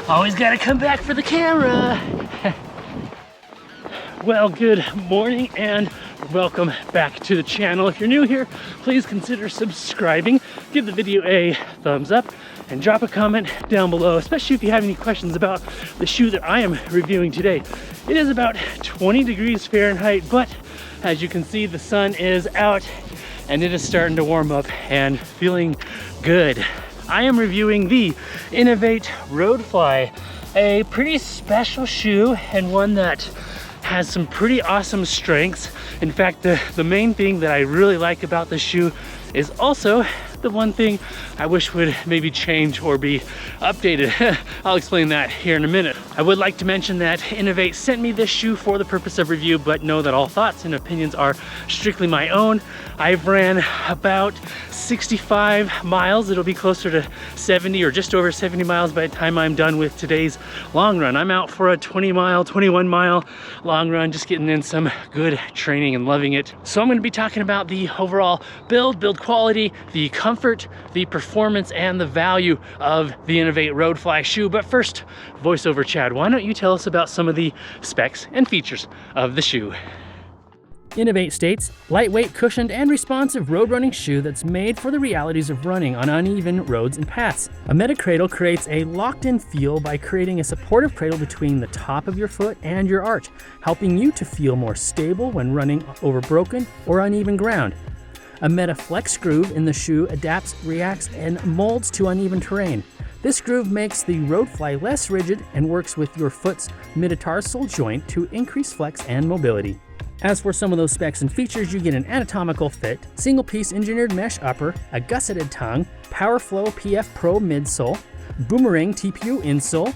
Always gotta come back for the camera. Well, good morning and welcome back to the channel. If you're new here, please consider subscribing, give the video a thumbs up, and drop a comment down below, especially if you have any questions about the shoe that I am reviewing today. It is about 20 degrees Fahrenheit, but as you can see, the sun is out and it is starting to warm up and feeling good. I am reviewing the INOV8 ROADFLY, a pretty special shoe and one that has some pretty awesome strengths. In fact, the main thing that I really like about the shoe is also the one thing I wish would maybe change or be updated. I'll explain that here in a minute. I would like to mention that INOV8 sent me this shoe for the purpose of review, but know that all thoughts and opinions are strictly my own. I've ran about 65 miles. It'll be closer to 70 or just over 70 miles by the time I'm done with today's long run. I'm out for a 21 mile long run, just getting in some good training and loving it. So I'm going to be talking about the overall build quality, the comfort, the performance, and the value of the INOV8 ROADFLY shoe. But first, voiceover Chad, why don't you tell us about some of the specs and features of the shoe? INOV8 states, lightweight, cushioned, and responsive road running shoe that's made for the realities of running on uneven roads and paths. A meta cradle creates a locked-in feel by creating a supportive cradle between the top of your foot and your arch, helping you to feel more stable when running over broken or uneven ground. A meta flex groove in the shoe adapts, reacts, and molds to uneven terrain. This groove makes the ROADFLY less rigid and works with your foot's metatarsal joint to increase flex and mobility. As for some of those specs and features, you get an anatomical fit, single-piece engineered mesh upper, a gusseted tongue, PowerFlow PF Pro midsole, boomerang TPU insole,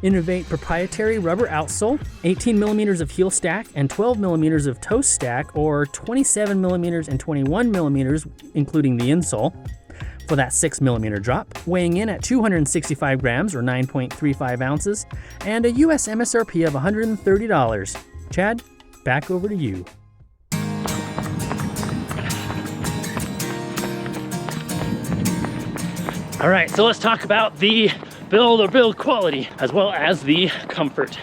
INOV8 proprietary rubber outsole, 18 millimeters of heel stack and 12 millimeters of toe stack, or 27 millimeters and 21 millimeters, including the insole, for that 6 millimeter drop, weighing in at 265 grams or 9.35 ounces, and a US MSRP of $130. Chad, back over to you. All right, so let's talk about the build quality as well as the comfort.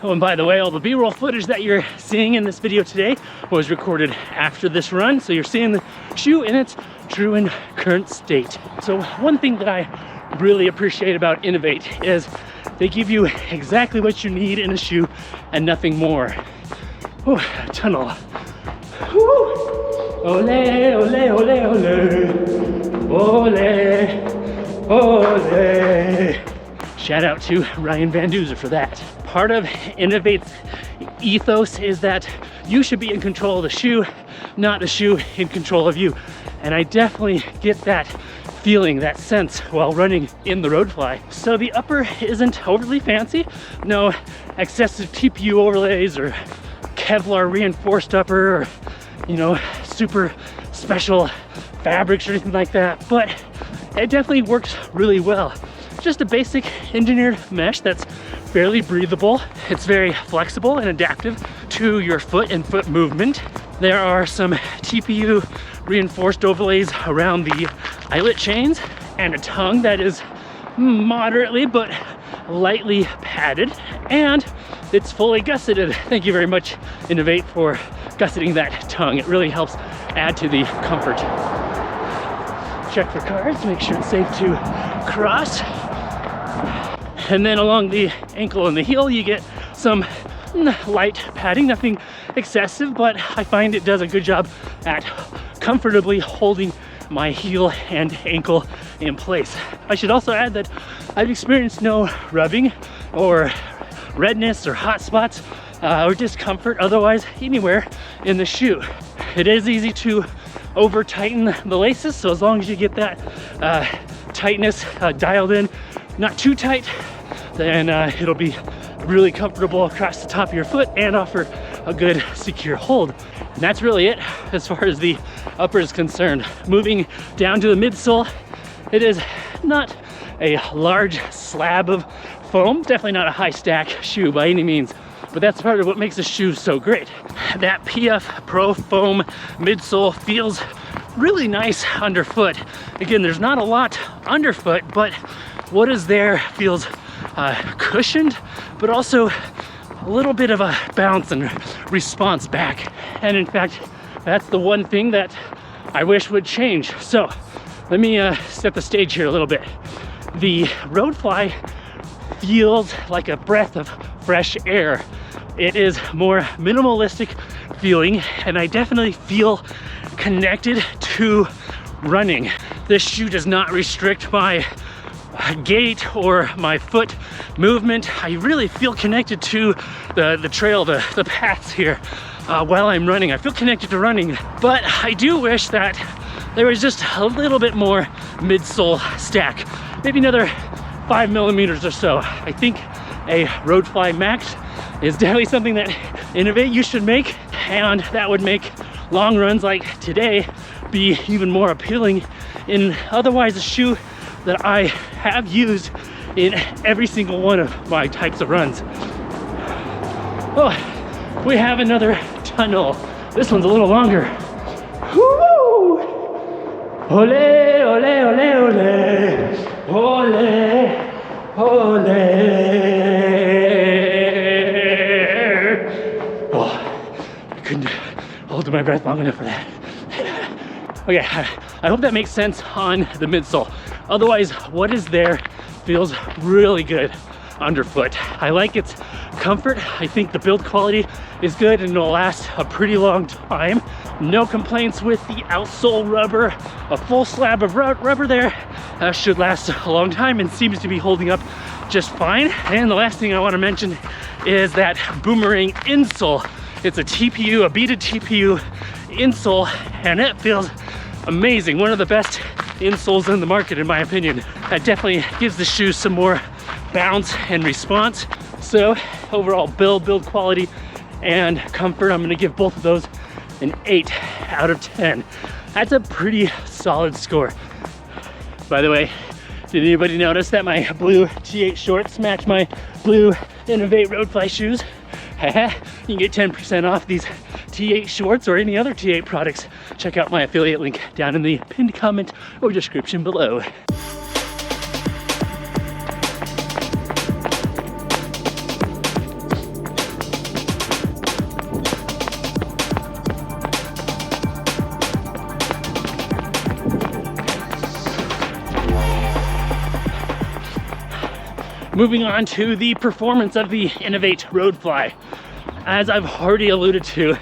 Oh, and by the way, all the B-roll footage that you're seeing in this video today was recorded after this run, so you're seeing the shoe in its true and current state. So one thing that I really appreciate about INOV8 is they give you exactly what you need in a shoe and nothing more. Ooh, tunnel. Woo! Ole, ole, ole, ole. Ole, ole. Shout out to Ryan Van Duzer for that. Part of INOV8's ethos is that you should be in control of the shoe, not the shoe in control of you. And I definitely get that feeling, that sense while running in the ROADFLY. So the upper isn't overly fancy. No excessive TPU overlays or Kevlar reinforced upper or, you know, super special fabrics or anything like that, but it definitely works really well. Just a basic engineered mesh that's fairly breathable. It's very flexible and adaptive to your foot and foot movement. There are some TPU reinforced overlays around the eyelet chains and a tongue that is moderately but lightly padded, and it's fully gusseted. Thank you very much, INOV8, for gusseting that tongue. It really helps add to the comfort. Check for cars, make sure it's safe to cross. And then along the ankle and the heel, you get some light padding, nothing excessive, but I find it does a good job at comfortably holding my heel and ankle in place. I should also add that I've experienced no rubbing or redness or hot spots or discomfort otherwise anywhere in the shoe. It is easy to over tighten the laces, so as long as you get that tightness dialed in, not too tight, then it'll be really comfortable across the top of your foot and offer a good secure hold. And that's really it as far as the upper is concerned. Moving down to the midsole, it is not a large slab of foam, definitely not a high stack shoe by any means, but that's part of what makes the shoe so great. That PF Pro foam midsole feels really nice underfoot. Again, there's not a lot underfoot, but what is there feels cushioned, but also a little bit of a bounce and response back. And in fact, that's the one thing that I wish would change. So let me set the stage here a little bit. The ROADFLY feels like a breath of fresh air. It is more minimalistic feeling, and I definitely feel connected to running. This shoe does not restrict my gait or my foot movement. I really feel connected to the trail, the paths here while I'm running. I feel connected to running, but I do wish that there was just a little bit more midsole stack, maybe another 5 millimeters or so. I think a ROADFLY Max is definitely something that INOV8 you should make, and that would make long runs like today be even more appealing in otherwise a shoe that I have used in every single one of my types of runs. Oh, we have another tunnel. This one's a little longer. Woo! Ole, ole, ole, ole, ole, ole. Oh, I couldn't hold my breath long enough for that. Okay, I hope that makes sense on the midsole. Otherwise, what is there feels really good underfoot. I like its comfort. I think the build quality is good and it'll last a pretty long time. No complaints with the outsole rubber. A full slab of rubber there should last a long time and seems to be holding up just fine. And the last thing I want to mention is that boomerang insole. It's a TPU, a beaded TPU insole, and it feels amazing. One of the best insoles in the market, in my opinion. That definitely gives the shoe some more bounce and response. So overall build quality and comfort, I'm gonna give both of those an 8 out of 10. That's a pretty solid score. By the way, did anybody notice that my blue T8 shorts match my blue INOV8 ROADFLY shoes? You can get 10% off these T8 shorts or any other T8 products. Check out my affiliate link down in the pinned comment or description below. Moving on to the performance of the INOV8 ROADFLY. As I've already alluded to,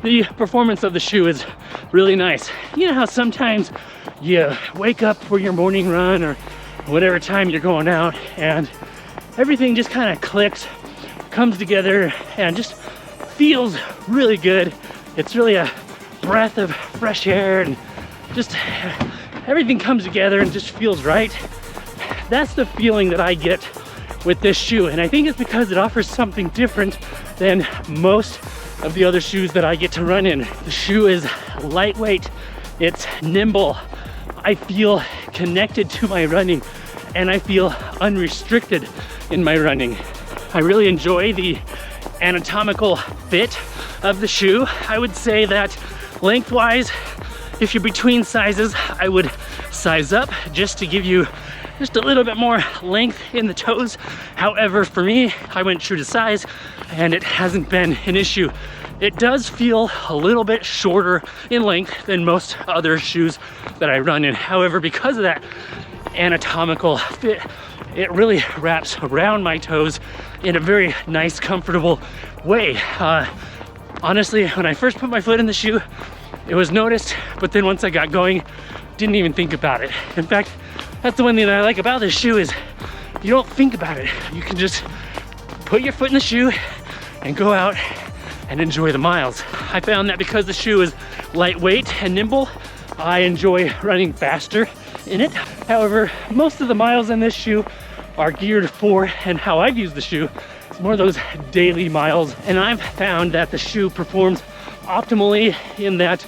the performance of the shoe is really nice. You know how sometimes you wake up for your morning run or whatever time you're going out and everything just kind of clicks, comes together, and just feels really good. It's really a breath of fresh air and just everything comes together and just feels right. That's the feeling that I get with this shoe, and I think it's because it offers something different than most of the other shoes that I get to run in. The shoe is lightweight, it's nimble, I feel connected to my running, and I feel unrestricted in my running. I really enjoy the anatomical fit of the shoe. I would say that lengthwise, if you're between sizes, I would size up just to give you just a little bit more length in the toes. However, for me, I went true to size and it hasn't been an issue. It does feel a little bit shorter in length than most other shoes that I run in. However, because of that anatomical fit, it really wraps around my toes in a very nice, comfortable way. Honestly, when I first put my foot in the shoe, it was noticed, but then once I got going, didn't even think about it. In fact, that's the one thing that I like about this shoe is you don't think about it. You can just put your foot in the shoe and go out and enjoy the miles. I found that because the shoe is lightweight and nimble, I enjoy running faster in it. However, most of the miles in this shoe are geared for, and how I've used the shoe, it's more those daily miles. And I've found that the shoe performs optimally in that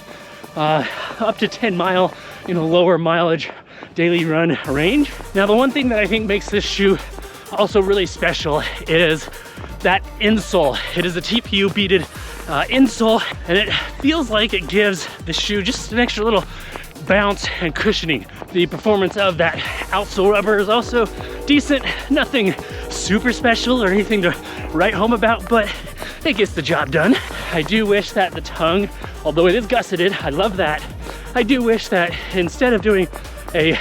up to 10 mile, lower mileage daily run range. Now, the one thing that I think makes this shoe also really special is that insole. It is a TPU beaded insole, and it feels like it gives the shoe just an extra little bounce and cushioning. The performance of that outsole rubber is also decent. Nothing super special or anything to write home about, but it gets the job done. I do wish that the tongue, although it is gusseted, I love that. I do wish that instead of doing a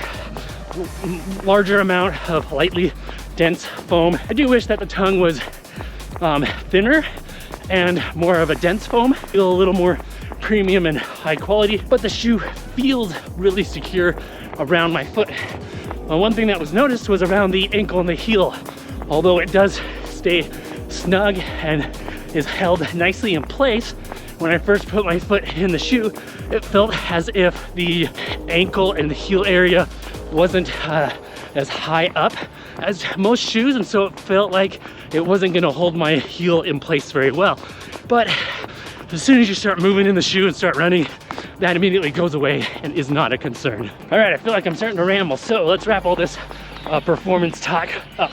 larger amount of lightly dense foam, I do wish that the tongue was thinner and more of a dense foam. Feel a little more premium and high quality, but the shoe feels really secure around my foot. One thing that was noticed was around the ankle and the heel. Although it does stay snug and is held nicely in place, when I first put my foot in the shoe, it felt as if the ankle and the heel area wasn't as high up as most shoes, and so it felt like it wasn't gonna hold my heel in place very well. But as soon as you start moving in the shoe and start running, that immediately goes away and is not a concern. All right, I feel like I'm starting to ramble, so let's wrap all this performance talk up.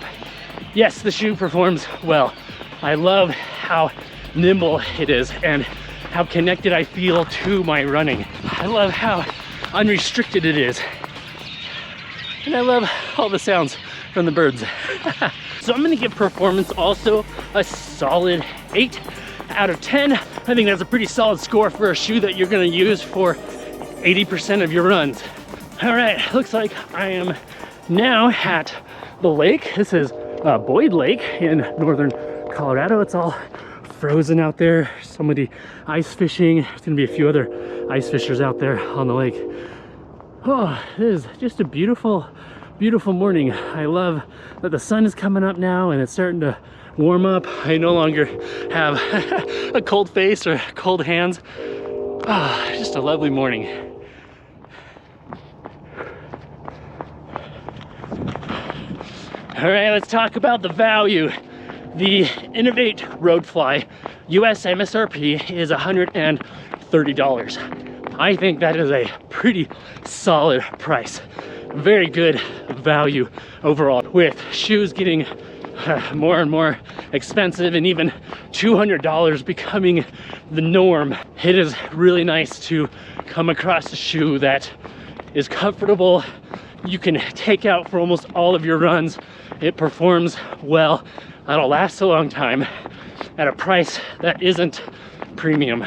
Yes, the shoe performs well. I love how nimble it is and how connected I feel to my running. I love how unrestricted it is. And I love all the sounds from the birds. So I'm gonna give performance also a solid 8 out of 10. I think that's a pretty solid score for a shoe that you're gonna use for 80% of your runs. All right, looks like I am now at the lake. This is Boyd Lake in northern Colorado. It's all frozen out there. Somebody ice fishing. There's gonna be a few other ice fishers out there on the lake. Oh, it is just a beautiful, beautiful morning. I love that the sun is coming up now and it's starting to warm up. I no longer have a cold face or cold hands. Ah, just a lovely morning. All right, let's talk about the value. The INOV8 ROADFLY US MSRP is $130. I think that is a pretty solid price. Very good value overall, with shoes getting more and more expensive and even $200 becoming the norm. It is really nice to come across a shoe that is comfortable, you can take out for almost all of your runs. It performs well, that'll last a long time at a price that isn't premium.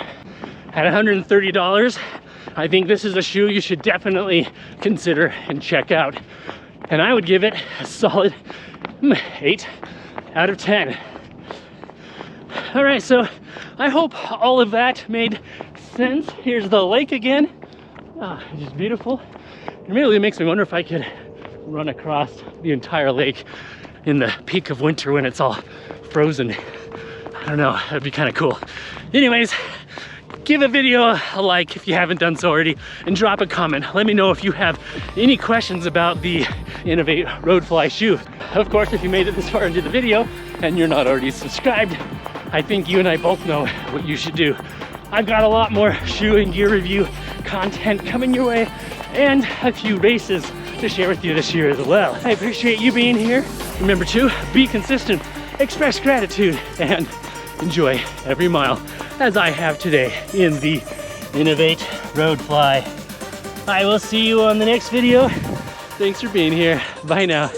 At $130, I think this is a shoe you should definitely consider and check out. And I would give it a solid 8 out of 10. All right, so I hope all of that made sense. Here's the lake again. It's just beautiful. It really makes me wonder if I could run across the entire lake in the peak of winter when it's all frozen. I don't know, that'd be kind of cool. Anyways, give a video a like if you haven't done so already, and drop a comment. Let me know if you have any questions about the INOV8 ROADFLY shoe. Of course, if you made it this far into the video and you're not already subscribed, I think you and I both know what you should do. I've got a lot more shoe and gear review content coming your way, and a few races to share with you this year as well. I appreciate you being here. Remember to be consistent, express gratitude, and enjoy every mile as I have today in the INOV8 ROADFLY. I will see you on the next video. Thanks for being here. Bye now.